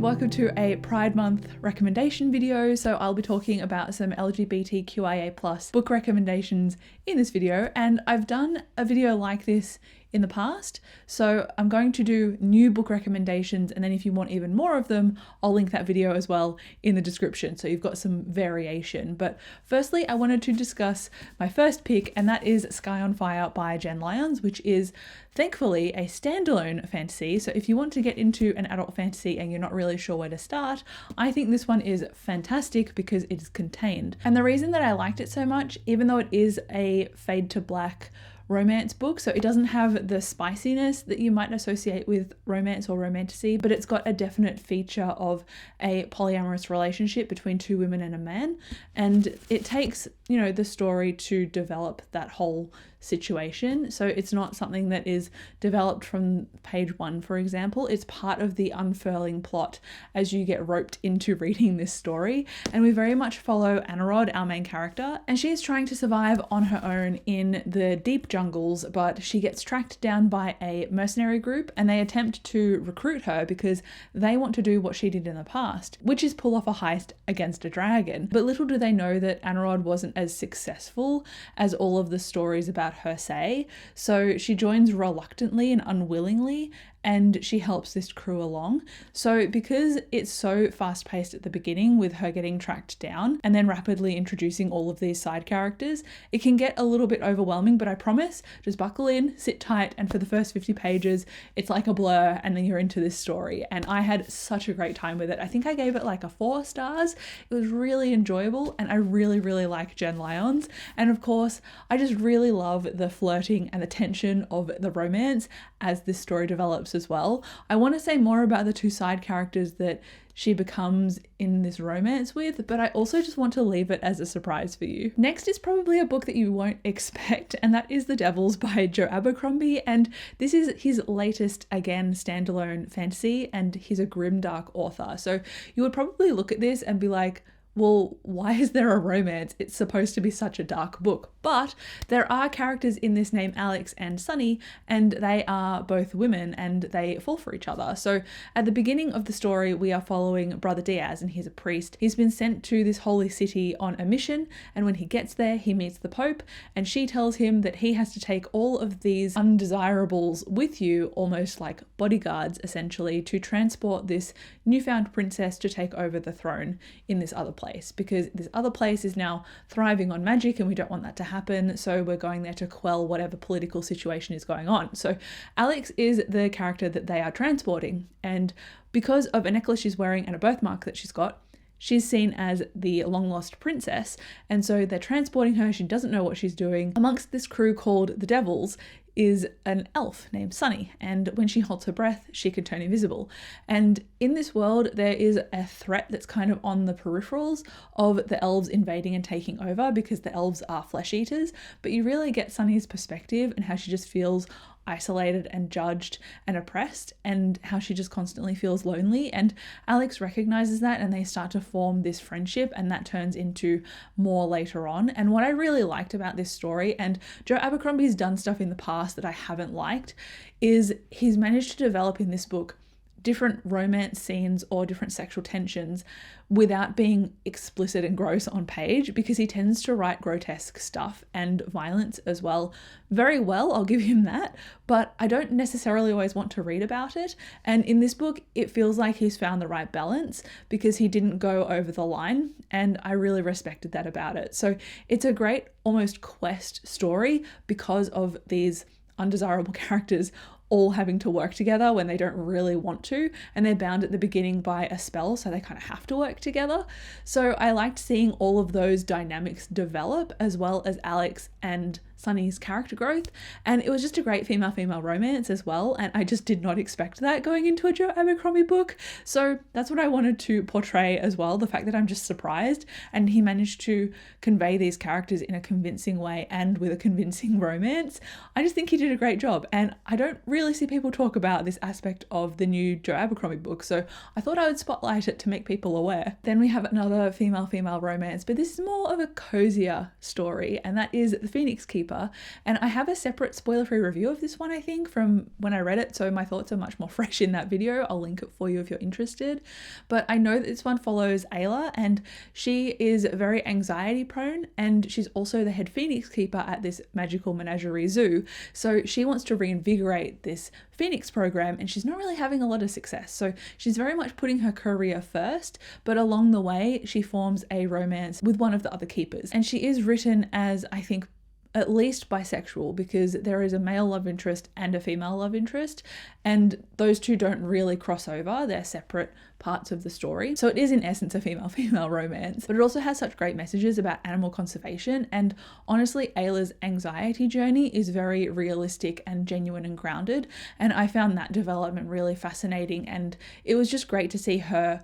welcome to a Pride Month recommendation video. So I'll be talking about some LGBTQIA+ book recommendations in this video, and I've done a video like this in the past, so I'm going to do new book recommendations, and then if you want even more of them, I'll link that video as well in the description, so you've got some variation. But firstly, I wanted to discuss my first pick, and that is Sky on Fire by Jen Lyons, which is thankfully a standalone fantasy. So if you want to get into an adult fantasy and you're not really sure where to start, I think this one is fantastic because it is contained. And the reason that I liked it so much, even though it is a fade to black romance book, so it doesn't have the spiciness that you might associate with romance or romantasy, but it's got a definite feature of a polyamorous relationship between two women and a man, and it takes, you know, the story to develop that whole situation. So it's not something that is developed from page one, for example. It's part of the unfurling plot as you get roped into reading this story. And we very much follow Anarod, our main character, and she is trying to survive on her own in the deep jungles, but she gets tracked down by a mercenary group and they attempt to recruit her because they want to do what she did in the past, which is pull off a heist against a dragon. But little do they know that Anarod wasn't as successful as all of the stories about her say, so she joins reluctantly and unwillingly, and she helps this crew along. So because it's so fast-paced at the beginning with her getting tracked down and then rapidly introducing all of these side characters, it can get a little bit overwhelming, but I promise, just buckle in, sit tight, and for the first 50 pages, it's like a blur and then you're into this story. And I had such a great time with it. I think I gave it like a 4 stars. It was really enjoyable and I really, really like Jen Lyons. And of course, I just really love the flirting and the tension of the romance as this story develops as well. I want to say more about the two side characters that she becomes in this romance with, but I also just want to leave it as a surprise for you. Next is probably a book that you won't expect, and that is The Devils by Joe Abercrombie, and this is his latest, again, standalone fantasy, and he's a grimdark author. So you would probably look at this and be like, well, why is there a romance? It's supposed to be such a dark book. But there are characters in this named Alex and Sunny, and they are both women and they fall for each other. So at the beginning of the story, we are following Brother Diaz, and he's a priest. He's been sent to this holy city on a mission, and when he gets there, he meets the Pope, and she tells him that he has to take all of these undesirables with you, almost like bodyguards, essentially, to transport this newfound princess to take over the throne in this other place, because this other place is now thriving on magic and we don't want that to happen, so we're going there to quell whatever political situation is going on. So Alex is the character that they are transporting, and because of a necklace she's wearing and a birthmark that she's got, she's seen as the long-lost princess, and so they're transporting her. She doesn't know what she's doing. Amongst this crew called the Devils is an elf named Sunny, and when she holds her breath, she can turn invisible. And in this world, there is a threat that's kind of on the peripherals of the elves invading and taking over, because the elves are flesh eaters, but you really get Sunny's perspective and how she just feels isolated and judged and oppressed, and how she just constantly feels lonely. And Alex recognizes that, and they start to form this friendship, and that turns into more later on. And what I really liked about this story, and Joe Abercrombie's done stuff in the past that I haven't liked, is he's managed to develop in this book different romance scenes or different sexual tensions without being explicit and gross on page, because he tends to write grotesque stuff and violence as well very well, I'll give him that, but I don't necessarily always want to read about it. And in this book, it feels like he's found the right balance because he didn't go over the line, and I really respected that about it. So it's a great almost quest story because of these undesirable characters all having to work together when they don't really want to, and they're bound at the beginning by a spell, so they kind of have to work together. So I liked seeing all of those dynamics develop, as well as Alex and Sunny's character growth, and it was just a great female-female romance as well, and I just did not expect that going into a Joe Abercrombie book. So that's what I wanted to portray as well, the fact that I'm just surprised, and he managed to convey these characters in a convincing way and with a convincing romance. I just think he did a great job, and I don't really see people talk about this aspect of the new Joe Abercrombie book, so I thought I would spotlight it to make people aware. Then we have another female-female romance, but this is more of a cozier story, and that is The Phoenix Keeper Keeper, and I have a separate spoiler-free review of this one, I think, from when I read it, so my thoughts are much more fresh in that video. I'll link it for you if you're interested. But I know that this one follows Ayla, and she is very anxiety prone, and she's also the head phoenix keeper at this magical menagerie zoo. So she wants to reinvigorate this phoenix program, and she's not really having a lot of success. So she's very much putting her career first, but along the way she forms a romance with one of the other keepers. And she is written as, I think, at least bisexual, because there is a male love interest and a female love interest, and those two don't really cross over. They're separate parts of the story. So it is in essence a female-female romance, but it also has such great messages about animal conservation. And honestly, Ayla's anxiety journey is very realistic and genuine and grounded, and I found that development really fascinating, and it was just great to see her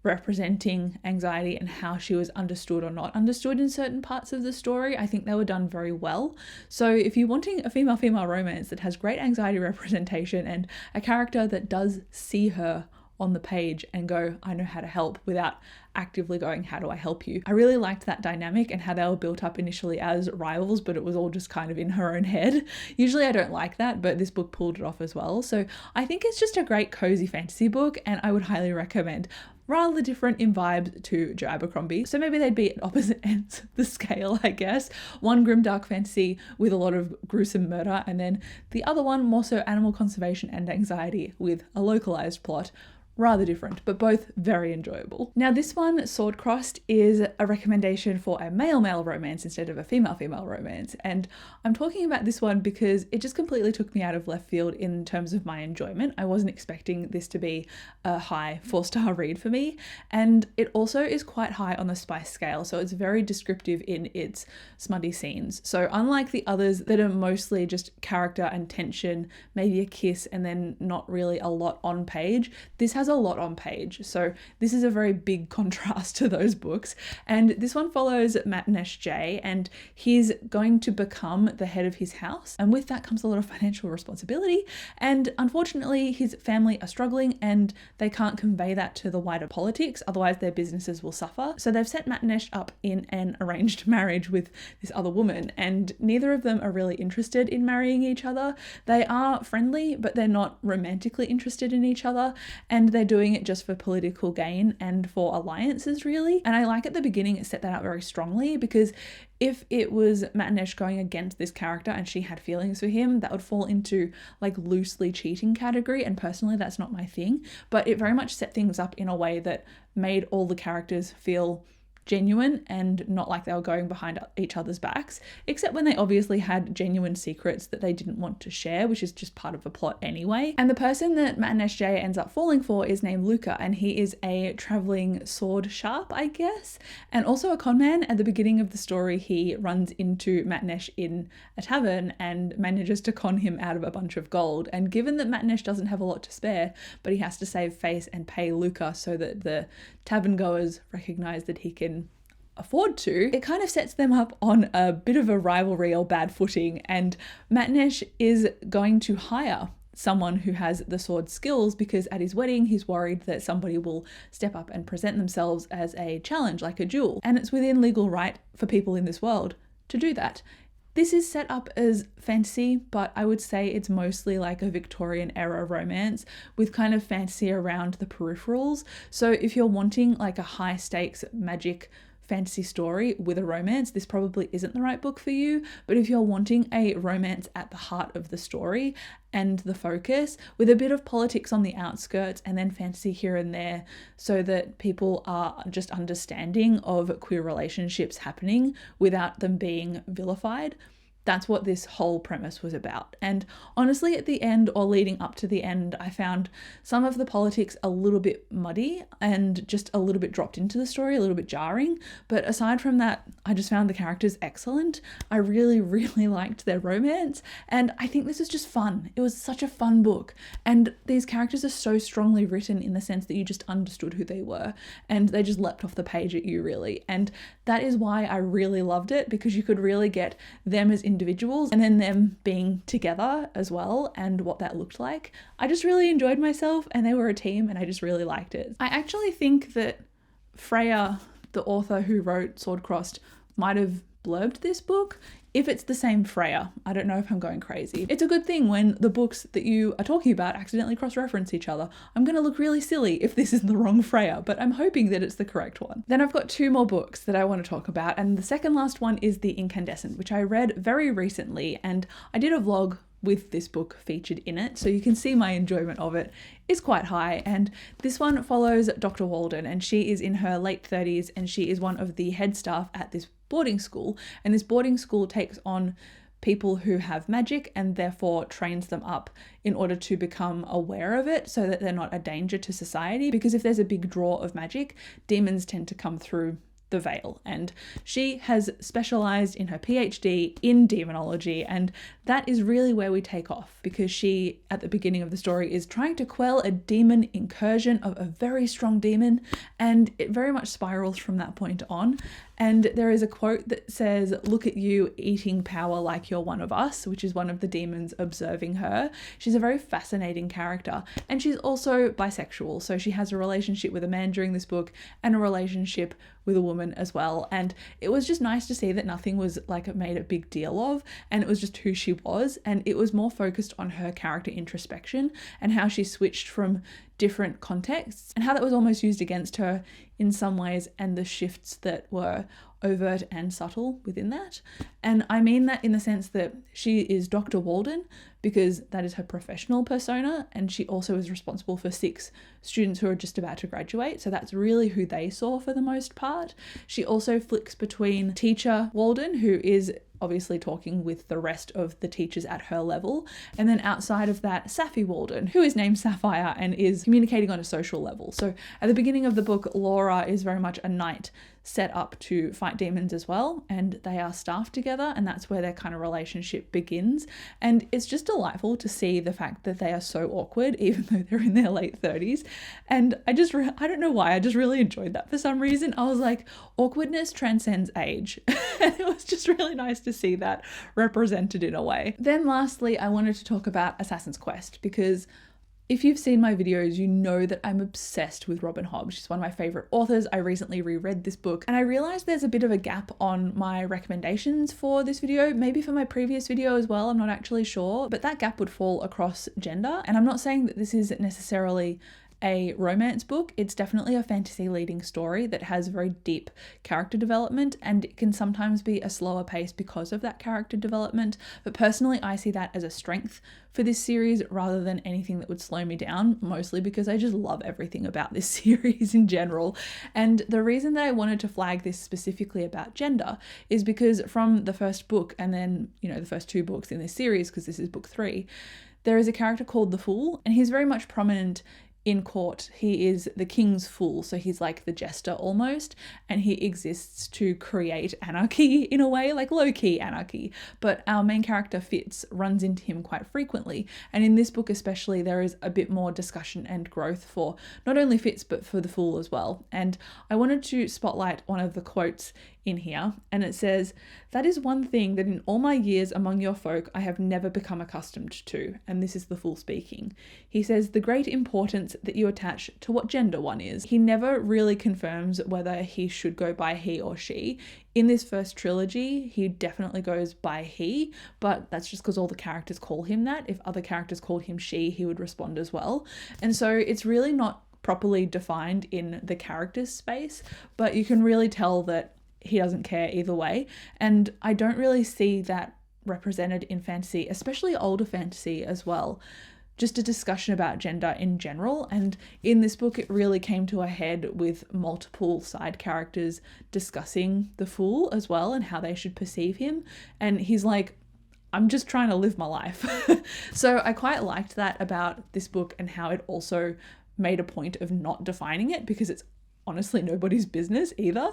representing anxiety and how she was understood or not understood in certain parts of the story. I think they were done very well. So if you're wanting a female-female romance that has great anxiety representation and a character that does see her on the page and go, I know how to help, without actively going, how do I help you? I really liked that dynamic and how they were built up initially as rivals, but it was all just kind of in her own head. Usually I don't like that, but this book pulled it off as well. So I think it's just a great cozy fantasy book, and I would highly recommend. Rather different in vibes to Joe Abercrombie. So maybe they'd be at opposite ends of the scale, I guess. One grimdark fantasy with a lot of gruesome murder, and then the other one more so animal conservation and anxiety with a localized plot. Rather different, but both very enjoyable. Now this one, Sword Crossed, is a recommendation for a male-male romance instead of a female-female romance. And I'm talking about this one because it just completely took me out of left field in terms of my enjoyment. I wasn't expecting this to be a high 4-star read for me. And it also is quite high on the spice scale. So it's very descriptive in its smutty scenes. So unlike the others that are mostly just character and tension, maybe a kiss, and then not really a lot on page, this has a lot on page. So this is a very big contrast to those books. And this one follows Matnesh J, and he's going to become the head of his house. And with that comes a lot of financial responsibility. And unfortunately, his family are struggling and they can't convey that to the wider politics. Otherwise, their businesses will suffer. So they've set Matnesh up in an arranged marriage with this other woman, and neither of them are really interested in marrying each other. They are friendly, but they're not romantically interested in each other. And they're doing it just for political gain and for alliances, really. And I like at the beginning it set that up very strongly, because if it was Matnesh going against this character and she had feelings for him, that would fall into like loosely cheating category, and personally that's not my thing. But it very much set things up in a way that made all the characters feel genuine and not like they were going behind each other's backs, except when they obviously had genuine secrets that they didn't want to share, which is just part of the plot anyway. And the person that Matnesh J ends up falling for is named Luca, and he is a traveling sword sharp, I guess, and also a con man. At the beginning of the story, he runs into Matnesh in a tavern and manages to con him out of a bunch of gold. And given that Matnesh doesn't have a lot to spare, but he has to save face and pay Luca so that the tavern goers recognize that he can afford to, it kind of sets them up on a bit of a rivalry or bad footing. And Matnesh is going to hire someone who has the sword skills, because at his wedding he's worried that somebody will step up and present themselves as a challenge, like a duel, and it's within legal right for people in this world to do that. This is set up as fantasy, but I would say it's mostly like a Victorian era romance with kind of fantasy around the peripherals. So if you're wanting like a high stakes magic fantasy story with a romance, this probably isn't the right book for you. But if you're wanting a romance at the heart of the story and the focus, with a bit of politics on the outskirts and then fantasy here and there, so that people are just understanding of queer relationships happening without them being vilified, that's what this whole premise was about. And honestly, at the end, or leading up to the end, I found some of the politics a little bit muddy and just a little bit dropped into the story, a little bit jarring. But aside from that, I just found the characters excellent. I really, really liked their romance. And I think this is just fun. It was such a fun book. And these characters are so strongly written in the sense that you just understood who they were. And they just leapt off the page at you, really. And that is why I really loved it, because you could really get them as individuals and then them being together as well, and what that looked like. I just really enjoyed myself, and they were a team, and I just really liked it. I actually think that Freya, the author who wrote Sword Crossed, might have blurbed this book if it's the same Freya. I don't know if I'm going crazy. It's a good thing when the books that you are talking about accidentally cross-reference each other. I'm going to look really silly if this is the wrong Freya, but I'm hoping that it's the correct one. Then I've got two more books that I want to talk about, and the second last one is The Incandescent, which I read very recently, and I did a vlog with this book featured in it, so you can see my enjoyment of it is quite high. And this one follows Dr. Walden, and she is in her late 30s, and she is one of the head staff at this boarding school, and this boarding school takes on people who have magic and therefore trains them up in order to become aware of it so that they're not a danger to society, because if there's a big draw of magic, demons tend to come through the veil. And she has specialized in her PhD in demonology, and that is really where we take off, because she, at the beginning of the story, is trying to quell a demon incursion of a very strong demon, and it very much spirals from that point on. And there is a quote that says, "Look at you eating power like you're one of us," which is one of the demons observing her. She's a very fascinating character, and she's also bisexual. So she has a relationship with a man during this book and a relationship with a woman as well. And it was just nice to see that nothing was like made a big deal of, and it was just who she was. And it was more focused on her character introspection and how she switched from different contexts and how that was almost used against her in some ways, and the shifts that were overt and subtle within that. And I mean that in the sense that she is Dr. Walden because that is her professional persona, and she also is responsible for 6 students who are just about to graduate, so that's really who they saw for the most part. She also flicks between teacher Walden, who is obviously talking with the rest of the teachers at her level, and then outside of that, Sapphy Walden, who is named Sapphire and is communicating on a social level. So at the beginning of the book, Laura is very much a knight set up to fight demons as well, and they are staffed together, and that's where their kind of relationship begins. And it's just delightful to see the fact that they are so awkward even though they're in their late 30s. And I don't know why, I just really enjoyed that for some reason. I was like, awkwardness transcends age. And it was just really nice to see that represented in a way. Then lastly, I wanted to talk about Assassin's Quest, because if you've seen my videos, you know that I'm obsessed with Robin Hobb. She's one of my favorite authors. I recently reread this book, and I realized there's a bit of a gap on my recommendations for this video, maybe for my previous video as well, I'm not actually sure, but that gap would fall across gender. And I'm not saying that this is necessarily a romance book. It's definitely a fantasy leading story that has very deep character development, and it can sometimes be a slower pace because of that character development. But personally, I see that as a strength for this series rather than anything that would slow me down, mostly because I just love everything about this series in general. And the reason that I wanted to flag this specifically about gender is because from the first book, and then, the first 2 books in this series, because this is book 3, there is a character called the Fool, and he's very much prominent in court. He is the king's fool, so he's like the jester almost, and he exists to create anarchy in a way, like low-key anarchy. But our main character Fitz runs into him quite frequently, and in this book especially there is a bit more discussion and growth for not only Fitz but for the Fool as well. And I wanted to spotlight one of the quotes in here, and it says, "That is one thing that in all my years among your folk I have never become accustomed to," and this is the Fool speaking. He says, "The great importance that you attach to what gender one is." He never really confirms whether he should go by he or she. In this first trilogy, he definitely goes by he, but that's just because all the characters call him that. If other characters called him she, he would respond as well. And so it's really not properly defined in the character's space, but you can really tell that he doesn't care either way. And I don't really see that represented in fantasy, especially older fantasy as well. Just a discussion about gender in general. And in this book, it really came to a head with multiple side characters discussing the Fool as well and how they should perceive him. And he's like, I'm just trying to live my life. So I quite liked that about this book, and how it also made a point of not defining it, because it's honestly nobody's business either.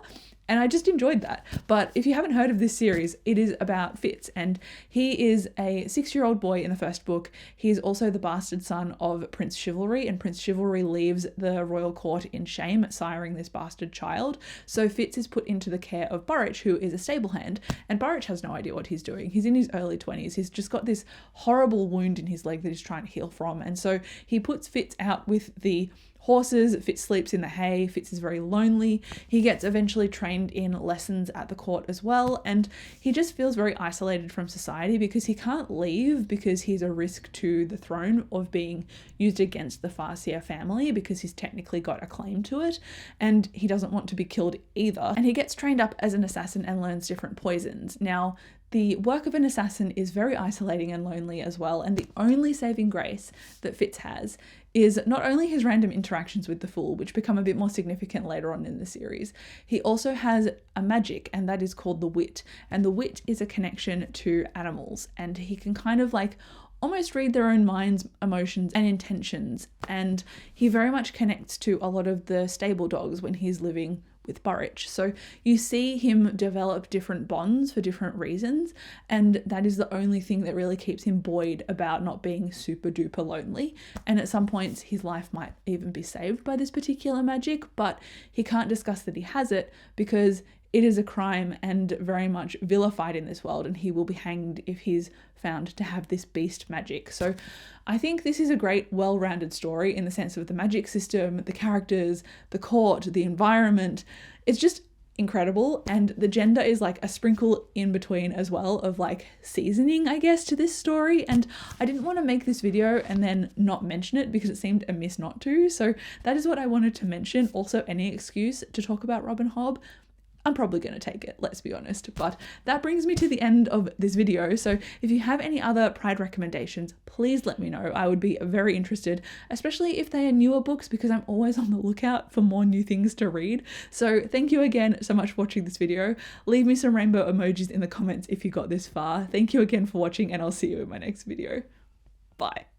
And I just enjoyed that. But if you haven't heard of this series, it is about Fitz, and he is a 6-year-old boy in the first book. He's also the bastard son of Prince Chivalry, and Prince Chivalry leaves the royal court in shame at siring this bastard child. So Fitz is put into the care of Burrich, who is a stable hand, and Burrich has no idea what he's doing. He's in his early 20s. He's just got this horrible wound in his leg that he's trying to heal from. And so he puts Fitz out with the horses. Fitz sleeps in the hay. Fitz is very lonely. He gets eventually trained trained in lessons at the court as well, and he just feels very isolated from society because he can't leave because he's a risk to the throne of being used against the Farseer family because he's technically got a claim to it, and he doesn't want to be killed either. And he gets trained up as an assassin and learns different poisons. Now, the work of an assassin is very isolating and lonely as well, and the only saving grace that Fitz has is not only his random interactions with the Fool, which become a bit more significant later on in the series, he also has a magic, and that is called the Wit. And the Wit is a connection to animals, and he can kind of like almost read their own minds, emotions, and intentions. And he very much connects to a lot of the stable dogs when he's living with Burrich. So you see him develop different bonds for different reasons, and that is the only thing that really keeps him buoyed about not being super duper lonely. And at some points his life might even be saved by this particular magic, but he can't discuss that he has it because it is a crime and very much vilified in this world, and he will be hanged if he's found to have this beast magic. So I think this is a great, well-rounded story in the sense of the magic system, the characters, the court, the environment. It's just incredible, and the gender is like a sprinkle in between as well of like seasoning, I guess, to this story. And I didn't want to make this video and then not mention it because it seemed amiss not to. So that is what I wanted to mention. Also, any excuse to talk about Robin Hobb, I'm probably going to take it, let's be honest. But that brings me to the end of this video. So if you have any other Pride recommendations, please let me know. I would be very interested, especially if they are newer books, because I'm always on the lookout for more new things to read. So thank you again so much for watching this video. Leave me some rainbow emojis in the comments if you got this far. Thank you again for watching, and I'll see you in my next video. Bye.